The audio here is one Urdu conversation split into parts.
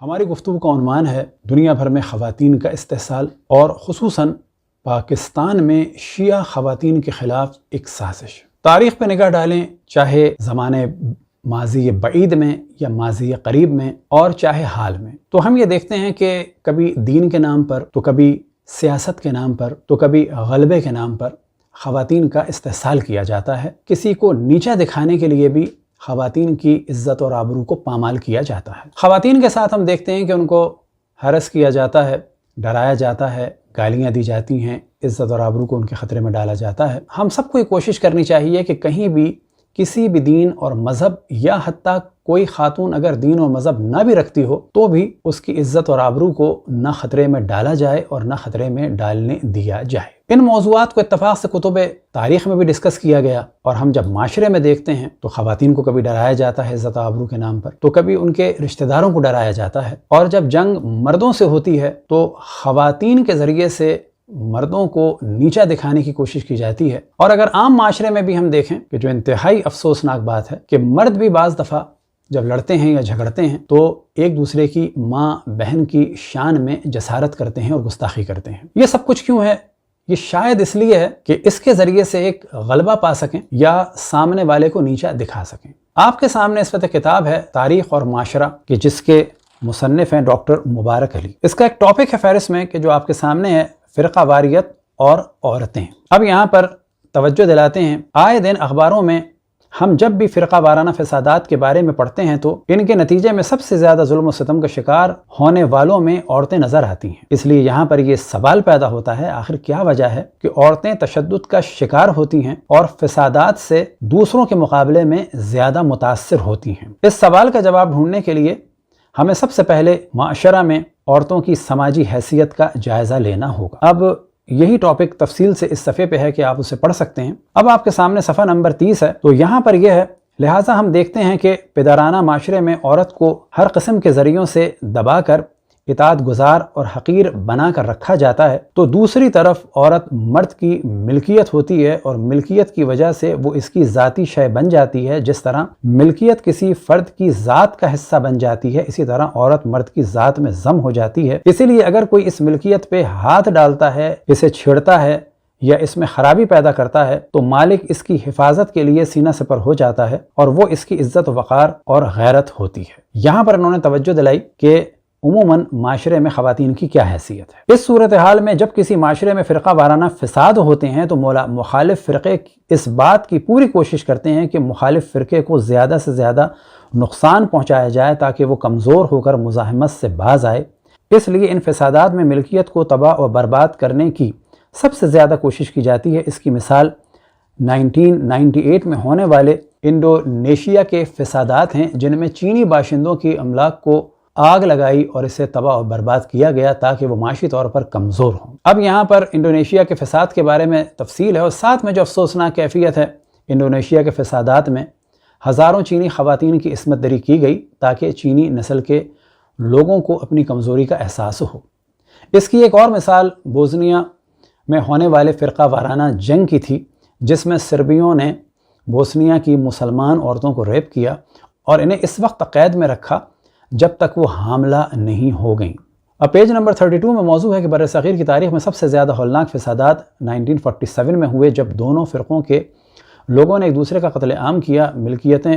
ہماری گفتگو کا عنوان ہے دنیا بھر میں خواتین کا استحصال اور خصوصاً پاکستان میں شیعہ خواتین کے خلاف ایک سازش۔ تاریخ پہ نگاہ ڈالیں، چاہے زمانے ماضی بعید میں یا ماضی قریب میں اور چاہے حال میں، تو ہم یہ دیکھتے ہیں کہ کبھی دین کے نام پر، تو کبھی سیاست کے نام پر، تو کبھی غلبے کے نام پر خواتین کا استحصال کیا جاتا ہے۔ کسی کو نیچا دکھانے کے لیے بھی خواتین کی عزت اور آبرو کو پامال کیا جاتا ہے۔ خواتین کے ساتھ ہم دیکھتے ہیں کہ ان کو ہراس کیا جاتا ہے، ڈرایا جاتا ہے، گالیاں دی جاتی ہیں، عزت اور آبرو کو ان کے خطرے میں ڈالا جاتا ہے۔ ہم سب کو یہ کوشش کرنی چاہیے کہ کہیں بھی کسی بھی دین اور مذہب یا حتیٰ کوئی خاتون اگر دین اور مذہب نہ بھی رکھتی ہو تو بھی اس کی عزت اور آبرو کو نہ خطرے میں ڈالا جائے اور نہ خطرے میں ڈالنے دیا جائے۔ ان موضوعات کو اتفاق سے کتب تاریخ میں بھی ڈسکس کیا گیا، اور ہم جب معاشرے میں دیکھتے ہیں تو خواتین کو کبھی ڈرایا جاتا ہے عزت و آبرو کے نام پر، تو کبھی ان کے رشتہ داروں کو ڈرایا جاتا ہے، اور جب جنگ مردوں سے ہوتی ہے تو خواتین کے ذریعے سے مردوں کو نیچا دکھانے کی کوشش کی جاتی ہے۔ اور اگر عام معاشرے میں بھی ہم دیکھیں کہ جو انتہائی افسوسناک بات ہے کہ مرد بھی بعض دفعہ جب لڑتے ہیں یا جھگڑتے ہیں تو ایک دوسرے کی ماں بہن کی شان میں جسارت کرتے ہیں اور گستاخی کرتے ہیں۔ یہ سب کچھ کیوں ہے؟ یہ شاید اس لیے ہے کہ اس کے ذریعے سے ایک غلبہ پا سکیں یا سامنے والے کو نیچا دکھا سکیں۔ آپ کے سامنے اس وقت کتاب ہے تاریخ اور معاشرہ کہ جس کے مصنف ہیں ڈاکٹر مبارک علی۔ اس کا ایک ٹاپک ہے فہرست میں کہ جو آپ کے سامنے ہے فرقہ واریت اور عورتیں۔ اب یہاں پر توجہ دلاتے ہیں، آئے دن اخباروں میں ہم جب بھی فرقہ وارانہ فسادات کے بارے میں پڑھتے ہیں تو ان کے نتیجے میں سب سے زیادہ ظلم و ستم کا شکار ہونے والوں میں عورتیں نظر آتی ہیں۔ اس لیے یہاں پر یہ سوال پیدا ہوتا ہے، آخر کیا وجہ ہے کہ عورتیں تشدد کا شکار ہوتی ہیں اور فسادات سے دوسروں کے مقابلے میں زیادہ متاثر ہوتی ہیں؟ اس سوال کا جواب ڈھونڈنے کے لیے ہمیں سب سے پہلے معاشرہ میں عورتوں کی سماجی حیثیت کا جائزہ لینا ہوگا۔ اب یہی ٹاپک تفصیل سے اس صفحے پہ ہے کہ آپ اسے پڑھ سکتے ہیں۔ اب آپ کے سامنے صفحہ نمبر 30 ہے، تو یہاں پر یہ ہے، لہٰذا ہم دیکھتے ہیں کہ پدرانہ معاشرے میں عورت کو ہر قسم کے ذریعوں سے دبا کر اطاعت گزار اور حقیر بنا کر رکھا جاتا ہے، تو دوسری طرف عورت مرد کی ملکیت ہوتی ہے اور ملکیت کی وجہ سے وہ اس کی ذاتی شے بن جاتی ہے۔ جس طرح ملکیت کسی فرد کی ذات کا حصہ بن جاتی ہے، اسی طرح عورت مرد کی ذات میں ضم ہو جاتی ہے۔ اسی لیے اگر کوئی اس ملکیت پہ ہاتھ ڈالتا ہے، اسے چھیڑتا ہے یا اس میں خرابی پیدا کرتا ہے تو مالک اس کی حفاظت کے لیے سینہ سپر ہو جاتا ہے اور وہ اس کی عزت وقار اور غیرت ہوتی ہے۔ یہاں پر انہوں نے توجہ دلائی کہ عموماً معاشرے میں خواتین کی کیا حیثیت ہے۔ اس صورتحال میں جب کسی معاشرے میں فرقہ وارانہ فساد ہوتے ہیں تو مخالف فرقے اس بات کی پوری کوشش کرتے ہیں کہ مخالف فرقے کو زیادہ سے زیادہ نقصان پہنچایا جائے تاکہ وہ کمزور ہو کر مزاحمت سے باز آئے۔ اس لیے ان فسادات میں ملکیت کو تباہ و برباد کرنے کی سب سے زیادہ کوشش کی جاتی ہے۔ اس کی مثال 1998 میں ہونے والے انڈونیشیا کے فسادات ہیں، جن میں چینی باشندوں کی املاک کو آگ لگائی اور اسے تباہ و برباد کیا گیا تاکہ وہ معاشی طور پر کمزور ہوں۔ اب یہاں پر انڈونیشیا کے فساد کے بارے میں تفصیل ہے، اور ساتھ میں جو افسوسناک کیفیت ہے، انڈونیشیا کے فسادات میں ہزاروں چینی خواتین کی عصمت دری کی گئی تاکہ چینی نسل کے لوگوں کو اپنی کمزوری کا احساس ہو۔ اس کی ایک اور مثال بوسنیا میں ہونے والے فرقہ وارانہ جنگ کی تھی، جس میں سربیوں نے بوسنیا کی مسلمان عورتوں کو ریپ کیا اور انہیں اس وقت قید میں رکھا جب تک وہ حاملہ نہیں ہو گئیں۔ اب پیج نمبر 32 میں موضوع ہے کہ برصغیر کی تاریخ میں سب سے زیادہ ہولناک فسادات 1947 میں ہوئے، جب دونوں فرقوں کے لوگوں نے ایک دوسرے کا قتل عام کیا، ملکیتیں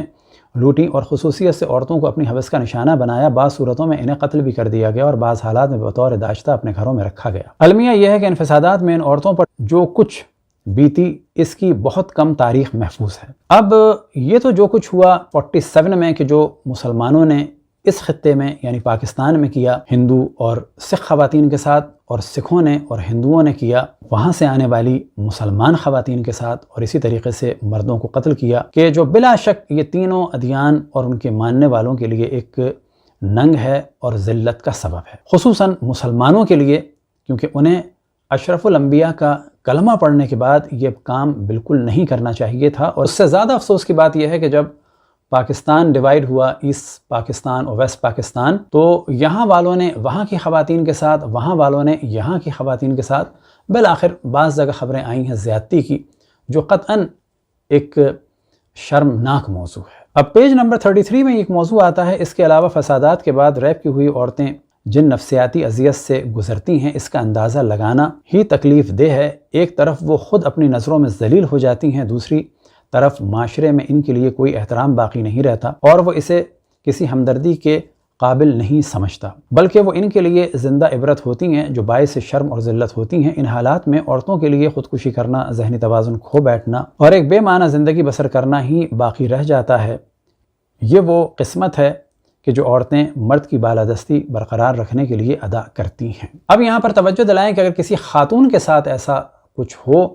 لوٹیں اور خصوصیت سے عورتوں کو اپنی حوث کا نشانہ بنایا۔ بعض صورتوں میں انہیں قتل بھی کر دیا گیا اور بعض حالات میں بطور داشتہ اپنے گھروں میں رکھا گیا۔ المیہ یہ ہے کہ ان فسادات میں ان عورتوں پر جو کچھ بیتی اس کی بہت کم تاریخ محفوظ ہے۔ اب یہ تو جو کچھ ہوا 47 میں کہ جو مسلمانوں نے اس خطے میں یعنی پاکستان میں کیا ہندو اور سکھ خواتین کے ساتھ، اور سکھوں نے اور ہندوؤں نے کیا وہاں سے آنے والی مسلمان خواتین کے ساتھ، اور اسی طریقے سے مردوں کو قتل کیا، کہ جو بلا شک یہ تینوں ادیان اور ان کے ماننے والوں کے لیے ایک ننگ ہے اور ذلت کا سبب ہے، خصوصاً مسلمانوں کے لیے، کیونکہ انہیں اشرف الانبیاء کا کلمہ پڑھنے کے بعد یہ کام بالکل نہیں کرنا چاہیے تھا۔ اور اس سے زیادہ افسوس کی بات یہ ہے کہ جب پاکستان ڈیوائیڈ ہوا، ایسٹ پاکستان اور ویسٹ پاکستان، تو یہاں والوں نے وہاں کی خواتین کے ساتھ، وہاں والوں نے یہاں کی خواتین کے ساتھ بالآخر بعض جگہ خبریں آئی ہیں زیادتی کی، جو قطعاً ایک شرمناک موضوع ہے۔ اب پیج نمبر 33 میں ایک موضوع آتا ہے، اس کے علاوہ فسادات کے بعد ریپ کی ہوئی عورتیں جن نفسیاتی اذیت سے گزرتی ہیں اس کا اندازہ لگانا ہی تکلیف دہ ہے۔ ایک طرف وہ خود اپنی نظروں میں ذلیل ہو جاتی ہیں، دوسری طرف معاشرے میں ان کے لیے کوئی احترام باقی نہیں رہتا اور وہ اسے کسی ہمدردی کے قابل نہیں سمجھتا، بلکہ وہ ان کے لیے زندہ عبرت ہوتی ہیں جو باعث شرم اور ذلت ہوتی ہیں۔ ان حالات میں عورتوں کے لیے خودکشی کرنا، ذہنی توازن کھو بیٹھنا اور ایک بے معنی زندگی بسر کرنا ہی باقی رہ جاتا ہے۔ یہ وہ قسمت ہے کہ جو عورتیں مرد کی بالادستی برقرار رکھنے کے لیے ادا کرتی ہیں۔ اب یہاں پر توجہ دلائیں کہ اگر کسی خاتون کے ساتھ ایسا کچھ ہو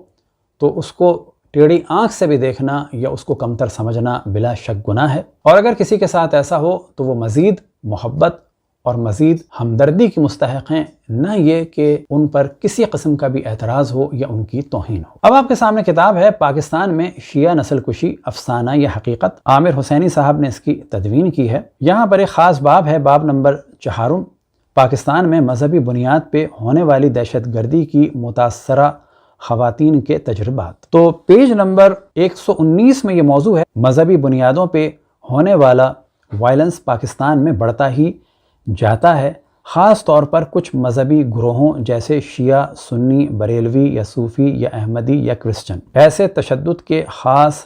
تو اس کو ٹیڑھی آنکھ سے بھی دیکھنا یا اس کو کمتر سمجھنا بلا شک گناہ ہے، اور اگر کسی کے ساتھ ایسا ہو تو وہ مزید محبت اور مزید ہمدردی کی مستحق ہیں، نہ یہ کہ ان پر کسی قسم کا بھی اعتراض ہو یا ان کی توہین ہو۔ اب آپ کے سامنے کتاب ہے پاکستان میں شیعہ نسل کشی افسانہ یا حقیقت، عامر حسینی صاحب نے اس کی تدوین کی ہے۔ یہاں پر ایک خاص باب ہے، باب نمبر 4، پاکستان میں مذہبی بنیاد پہ ہونے والی دہشت گردی کی متاثرہ خواتین کے تجربات۔ تو پیج نمبر 119 میں یہ موضوع ہے، مذہبی بنیادوں پہ ہونے والا وائلنس پاکستان میں بڑھتا ہی جاتا ہے، خاص طور پر کچھ مذہبی گروہوں جیسے شیعہ، سنی، بریلوی یا صوفی یا احمدی یا کرسچن ایسے تشدد کے خاص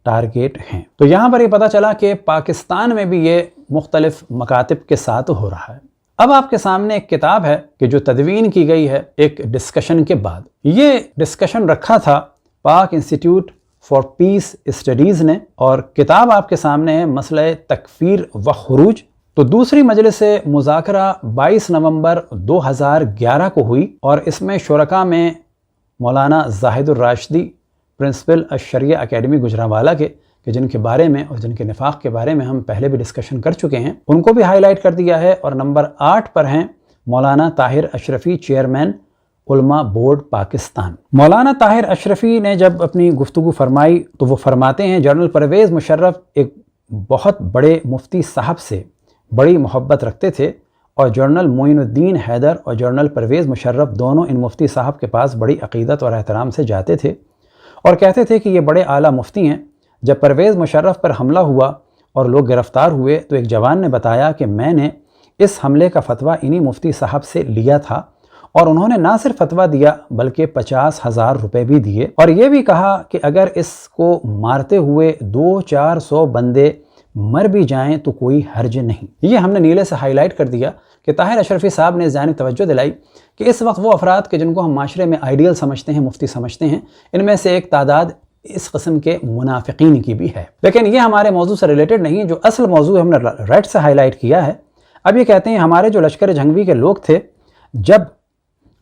ٹارگیٹ ہیں۔ تو یہاں پر یہ پتہ چلا کہ پاکستان میں بھی یہ مختلف مکاتب کے ساتھ ہو رہا ہے۔ اب آپ کے سامنے ایک کتاب ہے کہ جو تدوین کی گئی ہے ایک ڈسکشن کے بعد۔ یہ ڈسکشن رکھا تھا پاک انسٹیٹیوٹ فار پیس اسٹڈیز نے، اور کتاب آپ کے سامنے ہے مسئلہ تکفیر و خروج۔ تو دوسری مجلس مذاکرہ 22 نومبر 2011 کو ہوئی، اور اس میں شرکاء میں مولانا زاہد الراشدی پرنسپل الشریعہ اکیڈمی گجرانوالہ کے، کہ جن کے بارے میں اور جن کے نفاق کے بارے میں ہم پہلے بھی ڈسکشن کر چکے ہیں، ان کو بھی ہائی لائٹ کر دیا ہے۔ اور نمبر 8 پر ہیں مولانا طاہر اشرفی، چیئرمین علماء بورڈ پاکستان۔ مولانا طاہر اشرفی نے جب اپنی گفتگو فرمائی تو وہ فرماتے ہیں جنرل پرویز مشرف ایک بہت بڑے مفتی صاحب سے بڑی محبت رکھتے تھے، اور جنرل معین الدین حیدر اور جنرل پرویز مشرف دونوں ان مفتی صاحب کے پاس بڑی عقیدت اور احترام سے جاتے تھے اور کہتے تھے کہ یہ بڑے اعلیٰ مفتی ہیں۔ جب پرویز مشرف پر حملہ ہوا اور لوگ گرفتار ہوئے تو ایک جوان نے بتایا کہ میں نے اس حملے کا فتویٰ انہی مفتی صاحب سے لیا تھا، اور انہوں نے نہ صرف فتویٰ دیا بلکہ 50,000 روپے بھی دیے، اور یہ بھی کہا کہ اگر اس کو مارتے ہوئے 200-400 بندے مر بھی جائیں تو کوئی حرج نہیں۔ یہ ہم نے نیلے سے ہائی لائٹ کر دیا کہ طاہر اشرفی صاحب نے اس جانب توجہ دلائی کہ اس وقت وہ افراد کے جن کو ہم معاشرے میں آئیڈیل سمجھتے ہیں، مفتی سمجھتے ہیں، ان میں سے ایک تعداد اس قسم کے منافقین کی بھی ہے۔ لیکن یہ ہمارے موضوع سے ریلیٹڈ نہیں، جو اصل موضوع ہم نے ریٹ سے ہائی لائٹ کیا ہے۔ اب یہ کہتے ہیں ہمارے جو لشکر جھنگوی کے لوگ تھے، جب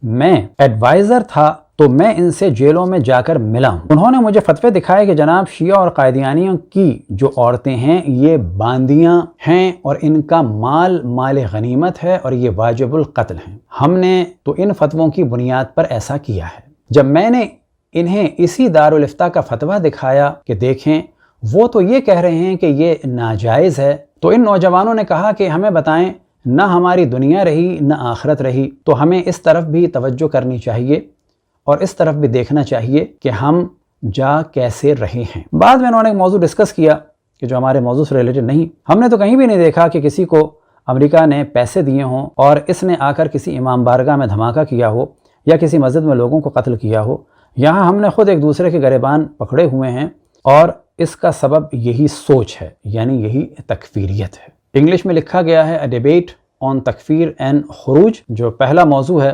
میں ایڈوائزر تھا تو میں ان سے جیلوں میں جا کر ملا ہوں۔ انہوں نے مجھے فتوے دکھائے کہ جناب شیعہ اور قادیانیوں کی جو عورتیں ہیں یہ باندیاں ہیں اور ان کا مال غنیمت ہے اور یہ واجب القتل ہیں۔ ہم نے تو ان فتووں کی بنیاد پر ایسا کیا ہے۔ جب میں نے انہیں اسی دارالافتاء کا فتویٰ دکھایا کہ دیکھیں وہ تو یہ کہہ رہے ہیں کہ یہ ناجائز ہے، تو ان نوجوانوں نے کہا کہ ہمیں بتائیں، نہ ہماری دنیا رہی نہ آخرت رہی، تو ہمیں اس طرف بھی توجہ کرنی چاہیے اور اس طرف بھی دیکھنا چاہیے کہ ہم جا کیسے رہے ہیں۔ بعد میں انہوں نے ایک موضوع ڈسکس کیا کہ جو ہمارے موضوع سے ریلیٹڈ نہیں، ہم نے تو کہیں بھی نہیں دیکھا کہ کسی کو امریکہ نے پیسے دیے ہوں اور اس نے آ کر کسی امام بارگاہ میں دھماکہ کیا ہو یا کسی مسجد میں لوگوں کو قتل کیا ہو۔ یہاں ہم نے خود ایک دوسرے کے گریبان پکڑے ہوئے ہیں، اور اس کا سبب یہی سوچ ہے، یعنی یہی تکفیریت ہے۔ انگلش میں لکھا گیا ہے A Debate on تکفیر اینڈ خروج، جو پہلا موضوع ہے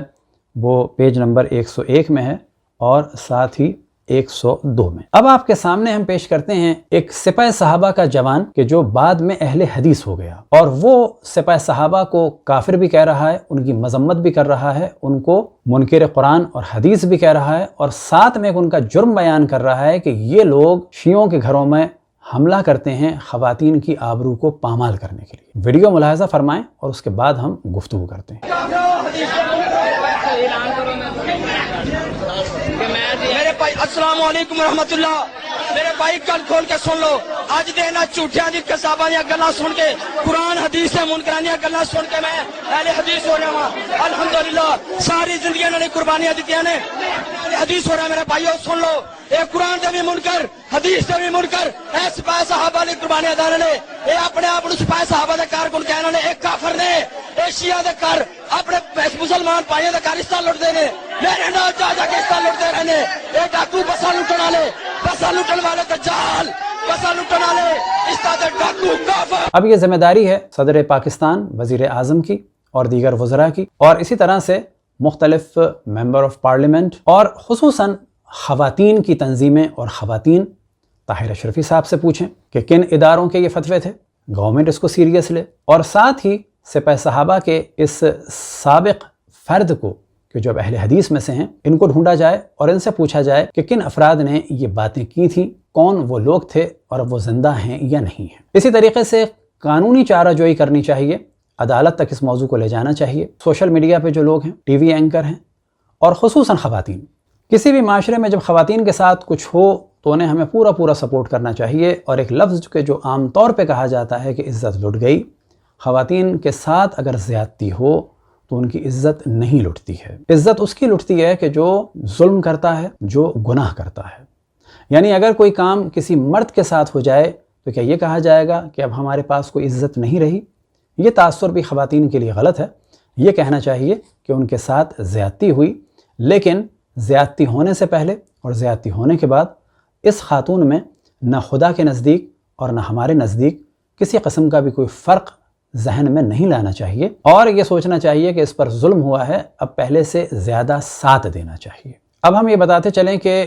وہ پیج نمبر 101 میں ہے اور ساتھ ہی 102 میں۔ اب آپ کے سامنے ہم پیش کرتے ہیں ایک سپہ صحابہ کا جوان کہ جو بعد میں اہل حدیث ہو گیا، اور وہ سپہ صحابہ کو کافر بھی کہہ رہا ہے، ان کی مذمت بھی کر رہا ہے، ان کو منکر قرآن اور حدیث بھی کہہ رہا ہے، اور ساتھ میں ان کا جرم بیان کر رہا ہے کہ یہ لوگ شیعوں کے گھروں میں حملہ کرتے ہیں خواتین کی آبرو کو پامال کرنے کے لیے۔ ویڈیو ملاحظہ فرمائیں اور اس کے بعد ہم گفتگو کرتے ہیں۔ السلام علیکم ورحمۃ اللہ۔ میرے بھائی کل کھول کے سن لو، اج دینا جھوٹیاں دی کساباں دی گلاں سن کے، قرآن حدیث دے منکراں دی گلاں سن کے میں اہل حدیث ہو رہا ہوں۔ الحمدللہ ساری زندگی انہوں نے قربانیاں دتیاں نے، حدیث ہو رہا ہے۔ میرے بھائیو سن لو، یہ قرآن دے بھی منکر حدیث دے بھی منکر اے سپاہ صحابہ دی قربانیاں دے نے اے اپنے آپ نوں سپاہ صحابہ دے کارکن کہنا نے ایک کافر نے اے شیعہ دے کر اپنے مسلمان بھائیاں دے کر استا لٹدے نے میرے نال جا جا کے استا لٹدے رہنے اے ڈاکو بساں لٹن والے دجال بساں لٹن والے استا دے ڈاکو کافر۔ اب یہ ذمہ داری ہے صدر پاکستان، وزیر اعظم کی اور دیگر وزراء کی، اور اسی طرح سے مختلف ممبر آف پارلیمنٹ اور خصوصاً خواتین کی تنظیمیں اور خواتین طاہر اشرفی صاحب سے پوچھیں کہ کن اداروں کے یہ فتوے تھے، گورنمنٹ اس کو سیریس لے، اور ساتھ ہی سپہ صحابہ کے اس سابق فرد کو کہ جو اب اہل حدیث میں سے ہیں ان کو ڈھونڈا جائے اور ان سے پوچھا جائے کہ کن افراد نے یہ باتیں کی تھیں، کون وہ لوگ تھے اور اب وہ زندہ ہیں یا نہیں ہیں۔ اسی طریقے سے قانونی چارہ جوئی کرنی چاہیے، عدالت تک اس موضوع کو لے جانا چاہیے۔ سوشل میڈیا پہ جو لوگ ہیں، ٹی وی اینکر ہیں اور خصوصاً خواتین، کسی بھی معاشرے میں جب خواتین کے ساتھ کچھ ہو تو انہیں ہمیں پورا سپورٹ کرنا چاہیے، اور ایک لفظ کہ جو عام طور پہ کہا جاتا ہے کہ عزت لٹ گئی، خواتین کے ساتھ اگر زیادتی ہو تو ان کی عزت نہیں لٹتی ہے۔ عزت اس کی لٹتی ہے کہ جو ظلم کرتا ہے، جو گناہ کرتا ہے۔ یعنی اگر کوئی کام کسی مرد کے ساتھ ہو جائے تو کیا یہ کہا جائے گا کہ اب ہمارے پاس کوئی عزت نہیں رہی؟ یہ تاثر بھی خواتین کے لیے غلط ہے۔ یہ کہنا چاہیے کہ ان کے ساتھ زیادتی ہوئی، لیکن زیادتی ہونے سے پہلے اور زیادتی ہونے کے بعد اس خاتون میں نہ خدا کے نزدیک اور نہ ہمارے نزدیک کسی قسم کا بھی کوئی فرق ذہن میں نہیں لانا چاہیے، اور یہ سوچنا چاہیے کہ اس پر ظلم ہوا ہے، اب پہلے سے زیادہ ساتھ دینا چاہیے۔ اب ہم یہ بتاتے چلیں کہ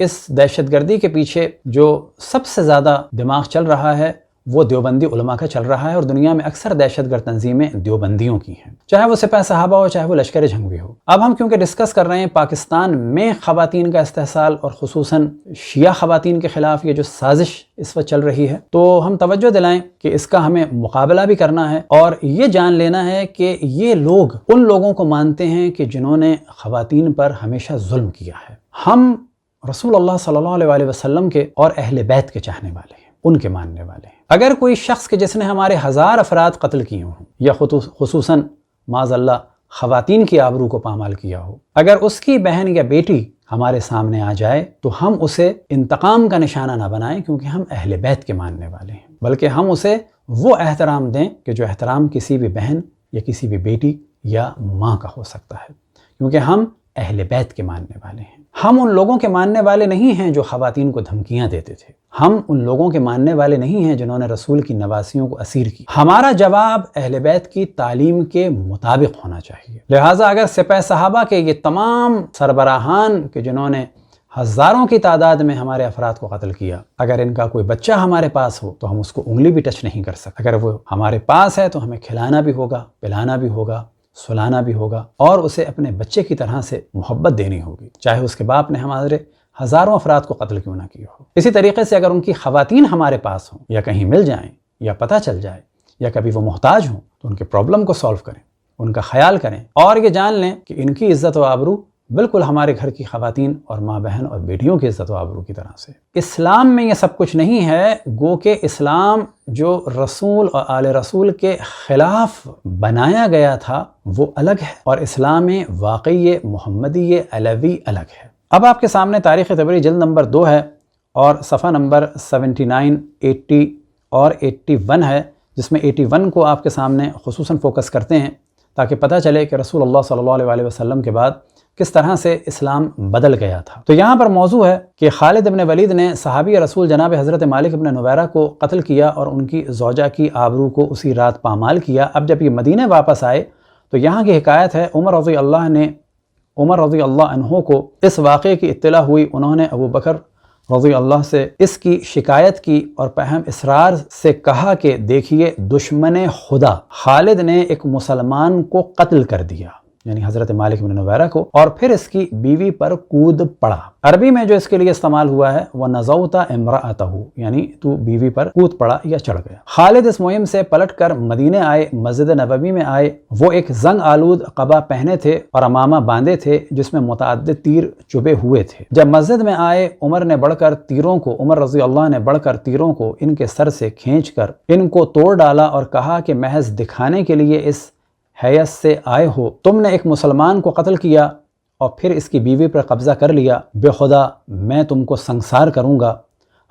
اس دہشت گردی کے پیچھے جو سب سے زیادہ دماغ چل رہا ہے وہ دیوبندی علماء کا چل رہا ہے، اور دنیا میں اکثر دہشت گرد تنظیمیں دیوبندیوں کی ہیں، چاہے وہ سپہ صحابہ ہو چاہے وہ لشکر جھنگوی ہو۔ اب ہم کیونکہ ڈسکس کر رہے ہیں پاکستان میں خواتین کا استحصال اور خصوصاً شیعہ خواتین کے خلاف یہ جو سازش اس وقت چل رہی ہے، تو ہم توجہ دلائیں کہ اس کا ہمیں مقابلہ بھی کرنا ہے اور یہ جان لینا ہے کہ یہ لوگ ان لوگوں کو مانتے ہیں کہ جنہوں نے خواتین پر ہمیشہ ظلم کیا ہے۔ ہم رسول اللہ صلی اللہ علیہ وسلم کے اور اہل بیت کے چاہنے والے ہیں، ان کے ماننے والے ہیں۔ اگر کوئی شخص کے جس نے ہمارے 1000 افراد قتل کیے ہوں یا خصوصاً معاذ اللہ خواتین کی آبرو کو پامال کیا ہو، اگر اس کی بہن یا بیٹی ہمارے سامنے آ جائے تو ہم اسے انتقام کا نشانہ نہ بنائیں، کیونکہ ہم اہل بیت کے ماننے والے ہیں، بلکہ ہم اسے وہ احترام دیں کہ جو احترام کسی بھی بہن یا کسی بھی بیٹی یا ماں کا ہو سکتا ہے، کیونکہ ہم اہل بیت کے ماننے والے ہیں۔ ہم ان لوگوں کے ماننے والے نہیں ہیں جو خواتین کو دھمکیاں دیتے تھے، ہم ان لوگوں کے ماننے والے نہیں ہیں جنہوں نے رسول کی نواسیوں کو اسیر کی۔ ہمارا جواب اہل بیت کی تعلیم کے مطابق ہونا چاہیے۔ لہٰذا اگر سپہ صحابہ کے یہ تمام سربراہان کہ جنہوں نے ہزاروں کی تعداد میں ہمارے افراد کو قتل کیا، اگر ان کا کوئی بچہ ہمارے پاس ہو تو ہم اس کو انگلی بھی ٹچ نہیں کر سکتے۔ اگر وہ ہمارے پاس ہے تو ہمیں کھلانا بھی ہوگا، پلانا بھی ہوگا، سلانا بھی ہوگا، اور اسے اپنے بچے کی طرح سے محبت دینی ہوگی، چاہے اس کے باپ نے ہمارے ہزاروں افراد کو قتل کیوں نہ کیا ہو۔ اسی طریقے سے اگر ان کی خواتین ہمارے پاس ہوں یا کہیں مل جائیں یا پتہ چل جائے یا کبھی وہ محتاج ہوں تو ان کے پرابلم کو سالو کریں، ان کا خیال کریں، اور یہ جان لیں کہ ان کی عزت و آبرو بالکل ہمارے گھر کی خواتین اور ماں بہن اور بیٹیوں کی عزت و آبرو کی طرح سے۔ اسلام میں یہ سب کچھ نہیں ہے، گو کہ اسلام جو رسول اور آل رسول کے خلاف بنایا گیا تھا وہ الگ ہے، اور اسلام واقعی محمدی علوی الگ ہے۔ اب آپ کے سامنے تاریخ طبری جلد نمبر 2 ہے اور صفحہ نمبر 79، 80 اور 81 ہے، جس میں 81 کو آپ کے سامنے خصوصاً فوکس کرتے ہیں تاکہ پتہ چلے کہ رسول اللہ صلی اللہ علیہ وسلم کے بعد کس طرح سے اسلام بدل گیا تھا۔ تو یہاں پر موضوع ہے کہ خالد بن ولید نے صحابی رسول جناب حضرت مالک بن نویرہ کو قتل کیا اور ان کی زوجہ کی آبرو کو اسی رات پامال کیا۔ اب جب یہ مدینہ واپس آئے تو یہاں کی حکایت ہے عمر رضی اللہ عنہ کو اس واقعے کی اطلاع ہوئی، انہوں نے ابو بکر رضی اللہ سے اس کی شکایت کی اور پہم اسرار سے کہا کہ دیکھیے دشمن خدا خالد نے ایک مسلمان کو قتل کر دیا، یعنی حضرت مالک بن نویرہ کو، اور پھر اس کی بیوی پر کود پڑا۔ عربی میں جو اس کے لیے استعمال ہوا ہے وہ نزوتا امرأتہ، یعنی تو بیوی پر کود پڑا یا چڑھ گیا۔ خالد اس مہم سے پلٹ کر مدینے آئے، مسجد نبوی میں آئے۔ وہ ایک زنگ آلود قبا پہنے تھے اور امامہ باندھے تھے جس میں متعدد تیر چبھے ہوئے تھے۔ جب مسجد میں آئے عمر رضی اللہ نے بڑھ کر تیروں کو ان کے سر سے کھینچ کر ان کو توڑ ڈالا اور کہا کہ محض دکھانے کے لیے اس حیث سے آئے ہو، تم نے ایک مسلمان کو قتل کیا اور پھر اس کی بیوی پر قبضہ کر لیا، بے خدا میں تم کو سنگسار کروں گا۔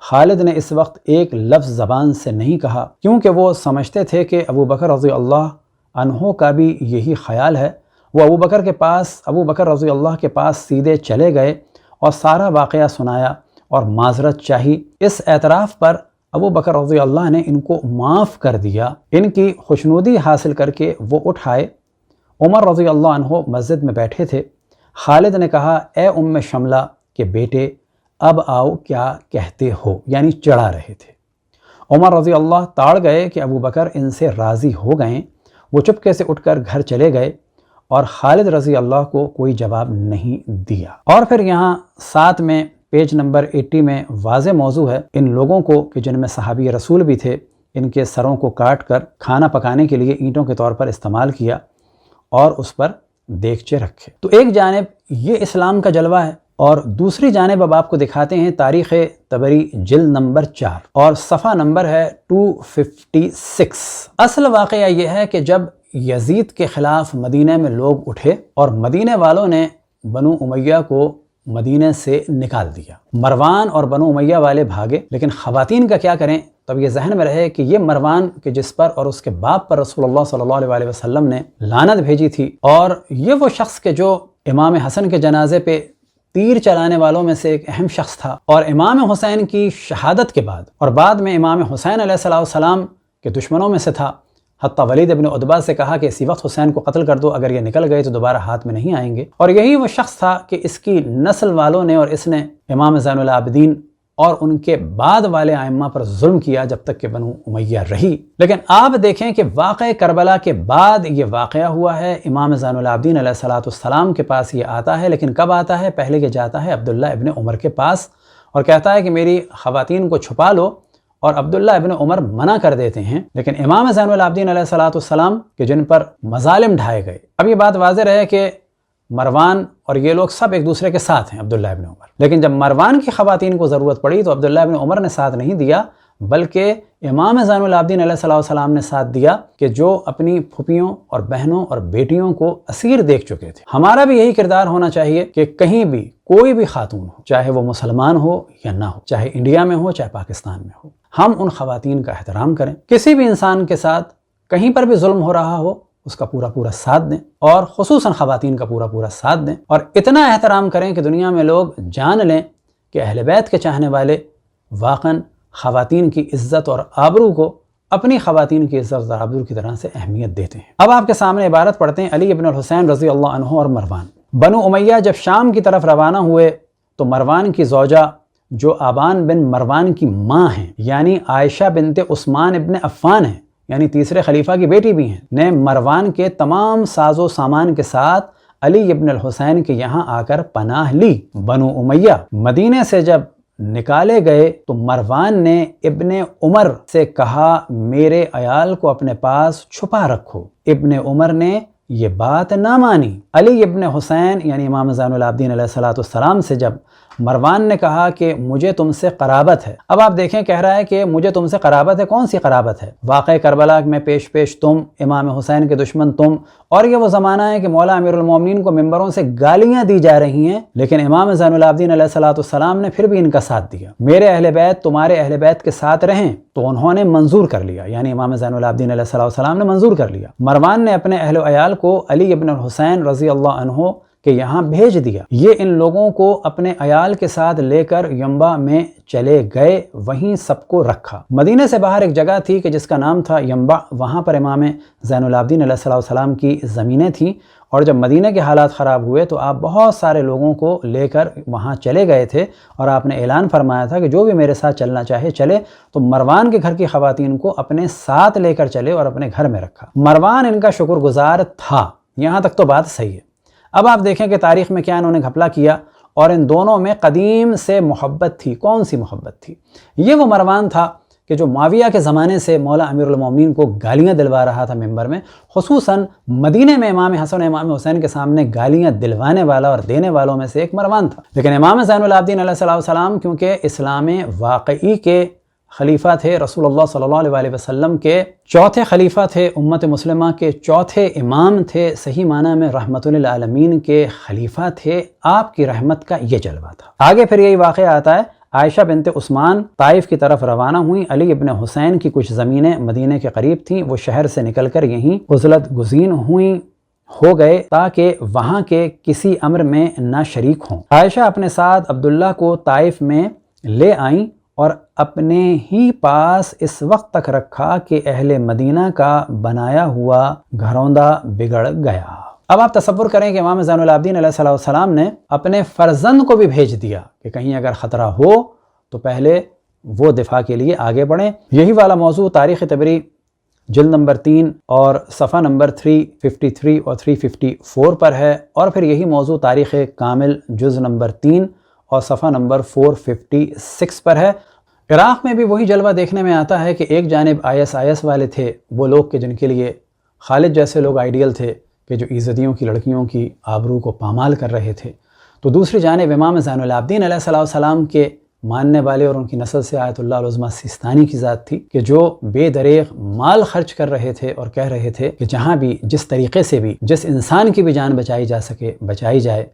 خالد نے اس وقت ایک لفظ زبان سے نہیں کہا، کیونکہ وہ سمجھتے تھے کہ ابو بکر رضی اللہ عنہ کا بھی یہی خیال ہے۔ وہ ابو بکر رضی اللہ کے پاس سیدھے چلے گئے اور سارا واقعہ سنایا اور معذرت چاہی۔ اس اعتراف پر ابو بکر رضی اللہ نے ان کو معاف کر دیا۔ ان کی خوشنودی حاصل کر کے وہ اٹھ آئے۔ عمر رضی اللہ عنہ مسجد میں بیٹھے تھے۔ خالد نے کہا، اے ام شملہ کے بیٹے، اب آؤ، کیا کہتے ہو؟ یعنی چڑھا رہے تھے۔ عمر رضی اللہ تاڑ گئے کہ ابو بکر ان سے راضی ہو گئے۔ وہ چپکے سے اٹھ کر گھر چلے گئے اور خالد رضی اللہ کو کوئی جواب نہیں دیا۔ اور پھر یہاں ساتھ میں پیج نمبر 80 میں واضح موضوع ہے، ان لوگوں کو کہ جن میں صحابی رسول بھی تھے، ان کے سروں کو کاٹ کر کھانا پکانے کے لیے اینٹوں کے طور پر استعمال کیا اور اس پر دیگچے رکھے۔ تو ایک جانب یہ اسلام کا جلوہ ہے، اور دوسری جانب اب آپ کو دکھاتے ہیں تاریخ طبری جلد نمبر 4 اور صفحہ نمبر ہے 256۔ اصل واقعہ یہ ہے کہ جب یزید کے خلاف مدینہ میں لوگ اٹھے اور مدینہ والوں نے بنو امیہ کو مدینہ سے نکال دیا، مروان اور بنو امیہ والے بھاگے، لیکن خواتین کا کیا کریں؟ تب یہ ذہن میں رہے کہ یہ مروان کہ جس پر اور اس کے باپ پر رسول اللہ صلی اللہ علیہ وسلم نے لعنت بھیجی تھی، اور یہ وہ شخص کہ جو امام حسن کے جنازے پہ تیر چلانے والوں میں سے ایک اہم شخص تھا، اور امام حسین کی شہادت کے بعد اور بعد میں امام حسین علیہ السلام کے دشمنوں میں سے تھا۔ حتیٰ ولید ابن عتبہ سے کہا کہ اسی وقت حسین کو قتل کر دو، اگر یہ نکل گئے تو دوبارہ ہاتھ میں نہیں آئیں گے۔ اور یہی وہ شخص تھا کہ اس کی نسل والوں نے اور اس نے امام زین العابدین اور ان کے بعد والے ائمہ پر ظلم کیا جب تک کہ بنو امیہ رہی۔ لیکن آپ دیکھیں کہ واقعہ کربلا کے بعد یہ واقعہ ہوا ہے، امام زین العابدین علیہ السلام کے پاس یہ آتا ہے، لیکن کب آتا ہے؟ پہلے یہ جاتا ہے عبداللہ ابن عمر کے پاس اور کہتا ہے کہ میری خواتین کو چھپا لو، اور عبداللہ ابن عمر منع کر دیتے ہیں۔ لیکن امام زین العابدین علیہ السلام کے جن پر مظالم ڈھائے گئے، اب یہ بات واضح رہے کہ مروان اور یہ لوگ سب ایک دوسرے کے ساتھ ہیں، عبداللہ ابن عمر، لیکن جب مروان کی خواتین کو ضرورت پڑی تو عبداللہ ابن عمر نے ساتھ نہیں دیا، بلکہ امام زین العابدین علیہ السلام نے ساتھ دیا کہ جو اپنی پھوپھیوں اور بہنوں اور بیٹیوں کو اسیر دیکھ چکے تھے۔ ہمارا بھی یہی کردار ہونا چاہیے کہ کہیں بھی کوئی بھی خاتون ہو، چاہے وہ مسلمان ہو یا نہ ہو، چاہے انڈیا میں ہو چاہے پاکستان میں ہو، ہم ان خواتین کا احترام کریں۔ کسی بھی انسان کے ساتھ کہیں پر بھی ظلم ہو رہا ہو، اس کا پورا ساتھ دیں، اور خصوصاً خواتین کا پورا ساتھ دیں، اور اتنا احترام کریں کہ دنیا میں لوگ جان لیں کہ اہل بیت کے چاہنے والے واقعاً خواتین کی عزت اور آبرو کو اپنی خواتین کی عزت اور آبرو کی طرح سے اہمیت دیتے ہیں۔ اب آپ کے سامنے عبارت پڑھتے ہیں علی ابن الحسین رضی اللہ عنہ اور مروان۔ بنو امیہ جب شام کی طرف روانہ ہوئے تو مروان کی زوجہ جو آبان بن مروان کی ماں ہیں، یعنی عائشہ بنت عثمان ابن عفان ہیں، یعنی تیسرے خلیفہ کی بیٹی بھی ہیں، نے مروان کے تمام ساز و سامان کے ساتھ علی ابن الحسین کے یہاں آ کر پناہ لی۔ بنو امیہ مدینے سے جب نکالے گئے تو مروان نے ابن عمر سے کہا میرے عیال کو اپنے پاس چھپا رکھو۔ ابن عمر نے یہ بات نہ مانی۔ علی ابن حسین یعنی امام زین العابدین علیہ السلام سے جب مروان نے کہا کہ مجھے تم سے قرابت ہے، اب آپ دیکھیں کہہ رہا ہے کہ مجھے تم سے قرابت ہے، کون سی قرابت ہے؟ واقع کربلا میں پیش تم، امام حسین کے دشمن تم، اور یہ وہ زمانہ ہے کہ مولا امیر المومنین کو ممبروں سے گالیاں دی جا رہی ہیں، لیکن امام زین العابدین علیہ السلام نے پھر بھی ان کا ساتھ دیا۔ میرے اہل بیت تمہارے اہل بیت کے ساتھ رہیں، تو انہوں نے منظور کر لیا، یعنی امام زین العابدین علیہ السلام نے منظور کر لیا۔ مروان نے اپنے اہل و عیال کو علی ابن الحسین رضی اللہ عنہ کہ یہاں بھیج دیا۔ یہ ان لوگوں کو اپنے عیال کے ساتھ لے کر ینبع میں چلے گئے، وہیں سب کو رکھا۔ مدینے سے باہر ایک جگہ تھی کہ جس کا نام تھا ینبع، وہاں پر امام زین العابدین علیہ السلام کی زمینیں تھیں، اور جب مدینہ کے حالات خراب ہوئے تو آپ بہت سارے لوگوں کو لے کر وہاں چلے گئے تھے، اور آپ نے اعلان فرمایا تھا کہ جو بھی میرے ساتھ چلنا چاہے چلے، تو مروان کے گھر کی خواتین کو اپنے ساتھ لے کر چلے اور اپنے گھر میں رکھا۔ مروان ان کا شکر گزار تھا، یہاں تک تو بات صحیح ہے۔ اب آپ دیکھیں کہ تاریخ میں کیا انہوں نے گھپلا کیا، اور ان دونوں میں قدیم سے محبت تھی۔ کون سی محبت تھی؟ یہ وہ مروان تھا کہ جو معاویہ کے زمانے سے مولا امیر المومنین کو گالیاں دلوا رہا تھا ممبر میں، خصوصاً مدینے میں امام حسن و امام حسین کے سامنے گالیاں دلوانے والا اور دینے والوں میں سے ایک مروان تھا۔ لیکن امام زین العابدین علیہ السلام کیونکہ اسلام واقعی کے خلیفہ تھے رسول اللہ صلی اللہ علیہ وسلم کے، چوتھے خلیفہ تھے امت مسلمہ کے، چوتھے امام تھے، صحیح معنی میں رحمت للعالمین کے خلیفہ تھے، آپ کی رحمت کا یہ جلوہ تھا۔ آگے پھر یہی واقعہ آتا ہے، عائشہ بنت عثمان طائف کی طرف روانہ ہوئیں، علی ابن حسین کی کچھ زمینیں مدینے کے قریب تھیں، وہ شہر سے نکل کر یہیں عزلت گزین ہو گئے تاکہ وہاں کے کسی امر میں نہ شریک ہوں۔ عائشہ اپنے ساتھ عبداللہ کو طائف میں لے آئیں اور اپنے ہی پاس اس وقت تک رکھا کہ اہل مدینہ کا بنایا ہوا گھروندہ بگڑ گیا۔ اب آپ تصور کریں کہ امام زین العابدین علیہ السلام نے اپنے فرزند کو بھی بھیج دیا کہ کہیں اگر خطرہ ہو تو پہلے وہ دفاع کے لیے آگے بڑھیں۔ یہی والا موضوع تاریخ طبری جلد نمبر 3 اور صفحہ نمبر 353 اور 354 پر ہے، اور پھر یہی موضوع تاریخ کامل جز نمبر 3 اور صفحہ نمبر 456 پر ہے۔ عراق میں بھی وہی جلوہ دیکھنے میں آتا ہے کہ ایک جانب IS والے تھے، وہ لوگ کہ جن کے لیے خالد جیسے لوگ آئیڈیل تھے کہ جو عزتیوں کی لڑکیوں کی آبرو کو پامال کر رہے تھے، تو دوسری جانب امام زین العابدین علیہ السلام کے ماننے والے اور ان کی نسل سے آیت اللہ العظمیٰ سیستانی کی ذات تھی کہ جو بے دریغ مال خرچ کر رہے تھے اور کہہ رہے تھے کہ جہاں بھی جس طریقے سے بھی جس انسان کی بھی جان بچائی جا سکے بچائی جائے،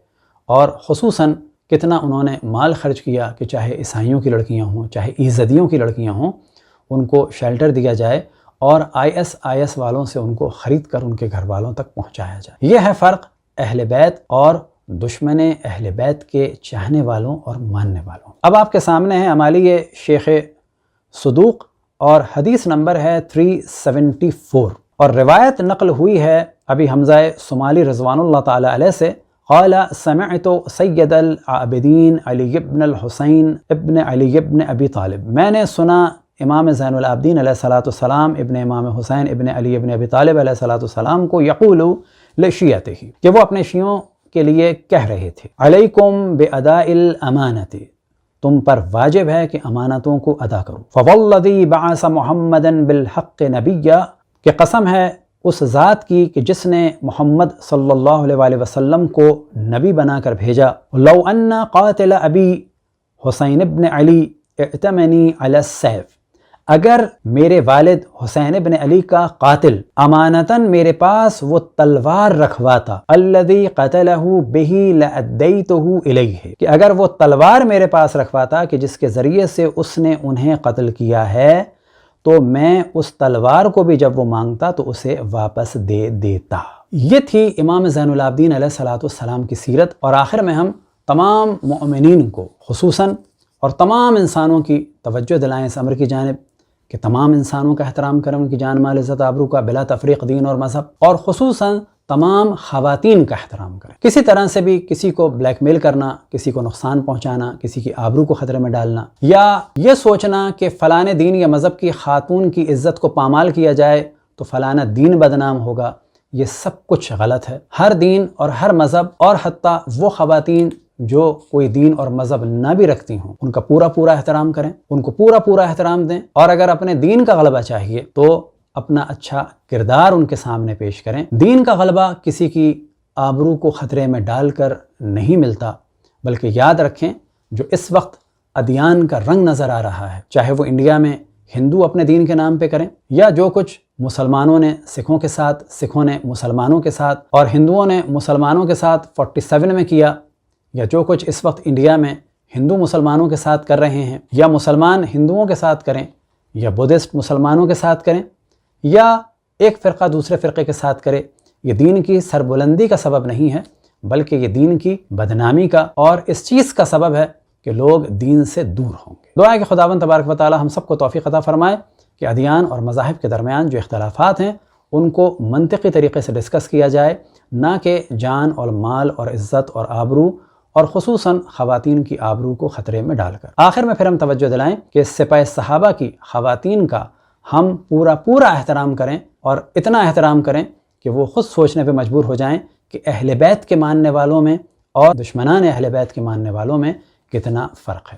اور خصوصاً کتنا انہوں نے مال خرچ کیا کہ چاہے عیسائیوں کی لڑکیاں ہوں چاہے عیزدیوں کی لڑکیاں ہوں ان کو شیلٹر دیا جائے اور IS والوں سے ان کو خرید کر ان کے گھر والوں تک پہنچایا جائے۔ یہ ہے فرق اہل بیت اور دشمن اہل بیت کے چاہنے والوں اور ماننے والوں۔ اب آپ کے سامنے ہے امالی شیخ صدوق اور حدیث نمبر ہے 374، اور روایت نقل ہوئی ہے ابی حمزہ صومالی رضوان اللہ تعالی علیہ سے، قال سمعت سید العابدین علی ابن الحسین ابن علی ابن ابی طالب، میں نے سنا امام زین العابدین علیہ السلام ابن امام حسین ابن علی ابن ابی طالب علیہ السلام کو یقول لشیعتہ، کہ وہ اپنے شیعوں کے لیے کہہ رہے تھے، علیکم باداء الامانۃ، تم پر واجب ہے کہ امانتوں کو ادا کرو، فوالذی بعث محمدا بالحق نبیا، کہ قسم ہے اس ذات کی کہ جس نے محمد صلی اللہ علیہ وسلم کو نبی بنا کر بھیجا، لو ان قاتل ابی حسین ابن علی ائتمنی علی السیف، اگر میرے والد حسین ابن علی کا قاتل امانتاً میرے پاس وہ تلوار رکھواتا، الذی قتلہ بہ لأدیتہ الیہ، کہ اگر وہ تلوار میرے پاس رکھواتا کہ جس کے ذریعے سے اس نے انہیں قتل کیا ہے، تو میں اس تلوار کو بھی جب وہ مانگتا تو اسے واپس دے دیتا۔ یہ تھی امام زین العابدین علیہ السلام کی سیرت، اور آخر میں ہم تمام مؤمنین کو خصوصاً اور تمام انسانوں کی توجہ دلائیں اس امر کی جانب کہ تمام انسانوں کا احترام کریں، ان کی جان مال عزت آبرو کا بلا تفریق دین اور مذہب، اور خصوصاً تمام خواتین کا احترام کریں۔ کسی طرح سے بھی کسی کو بلیک میل کرنا، کسی کو نقصان پہنچانا، کسی کی آبرو کو خطرے میں ڈالنا، یا یہ سوچنا کہ فلاں دین یا مذہب کی خاتون کی عزت کو پامال کیا جائے تو فلاں دین بدنام ہوگا، یہ سب کچھ غلط ہے۔ ہر دین اور ہر مذہب، اور حتیٰ وہ خواتین جو کوئی دین اور مذہب نہ بھی رکھتی ہوں، ان کا پورا احترام کریں، ان کو پورا احترام دیں، اور اگر اپنے دین کا غلبہ چاہیے تو اپنا اچھا کردار ان کے سامنے پیش کریں۔ دین کا غلبہ کسی کی آبرو کو خطرے میں ڈال کر نہیں ملتا، بلکہ یاد رکھیں جو اس وقت ادیان کا رنگ نظر آ رہا ہے، چاہے وہ انڈیا میں ہندو اپنے دین کے نام پہ کریں، یا جو کچھ مسلمانوں نے سکھوں کے ساتھ، سکھوں نے مسلمانوں کے ساتھ، اور ہندوؤں نے مسلمانوں کے ساتھ 47 میں کیا، یا جو کچھ اس وقت انڈیا میں ہندو مسلمانوں کے ساتھ کر رہے ہیں، یا مسلمان ہندوؤں کے ساتھ کریں، یا بدھسٹ مسلمانوں کے ساتھ کریں، یا ایک فرقہ دوسرے فرقے کے ساتھ کرے، یہ دین کی سربلندی کا سبب نہیں ہے، بلکہ یہ دین کی بدنامی کا اور اس چیز کا سبب ہے کہ لوگ دین سے دور ہوں گے۔ دعا ہے کہ خداوند تبارک و تعالی ہم سب کو توفیق عطا فرمائے کہ ادیان اور مذاہب کے درمیان جو اختلافات ہیں ان کو منطقی طریقے سے ڈسکس کیا جائے، نہ کہ جان اور مال اور عزت اور آبرو اور خصوصاً خواتین کی آبرو کو خطرے میں ڈال کر۔ آخر میں پھر ہم توجہ دلائیں کہ سپہ صحابہ کی خواتین کا ہم پورا احترام کریں، اور اتنا احترام کریں کہ وہ خود سوچنے پہ مجبور ہو جائیں کہ اہل بیت کے ماننے والوں میں اور دشمنان اہل بیت کے ماننے والوں میں کتنا فرق ہے۔